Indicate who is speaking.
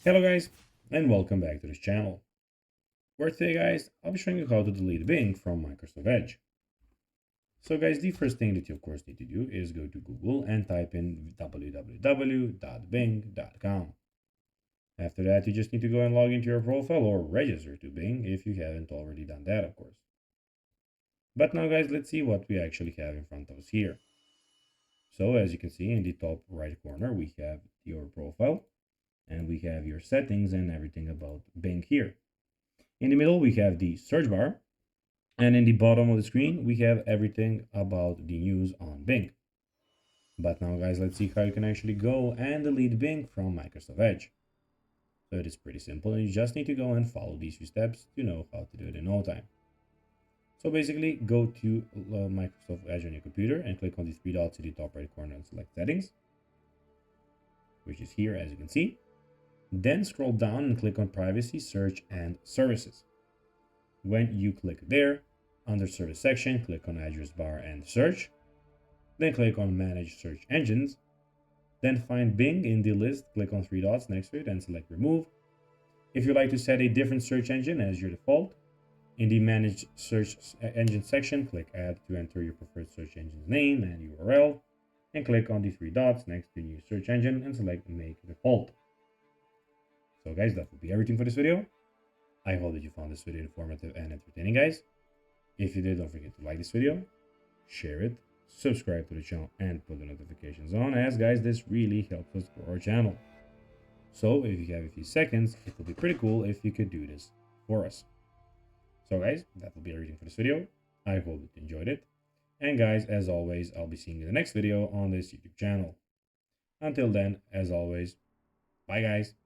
Speaker 1: Hello guys, and welcome back to this channel, where today guys, I'll be showing you how to delete Bing from Microsoft Edge. So guys, the first thing that you of course need to do is go to Google and type in www.bing.com. After that, you just need to go and log into your profile or register to Bing if you haven't already done that, of course. But now guys, let's see what we actually have in front of us here. So as you can see in the top right corner, we have your profile and we have your settings and everything about Bing here. In the middle, we have the search bar, and in the bottom of the screen, we have everything about the news on Bing. But now, guys, let's see how you can actually go and delete Bing from Microsoft Edge. So it is pretty simple, and you just need to go and follow these few steps to know how to do it in no time. So basically, go to Microsoft Edge on your computer and click on the three dots in the top right corner and select Settings, which is here, as you can see. Then scroll down and click on Privacy, Search, and Services. When you click there, under Service section, click on Address Bar and Search. Then click on Manage Search Engines. Then find Bing in the list, click on three dots next to it and select Remove. If you'd like to set a different search engine as your default, in the Manage Search Engine section, click Add to enter your preferred search engine's name and URL, and click on the three dots next to New Search Engine and select Make Default. So guys, that will be everything for this video. I hope that you found this video informative and entertaining, guys. If you did, don't forget to like this video, share it, subscribe to the channel, and put the notifications on, as guys, this really helps us grow our channel. So if you have a few seconds, it would be pretty cool if you could do this for us. So guys, that will be everything for this video. I hope that you enjoyed it. And guys, as always, I'll be seeing you in the next video on this YouTube channel. Until then, as always, bye guys.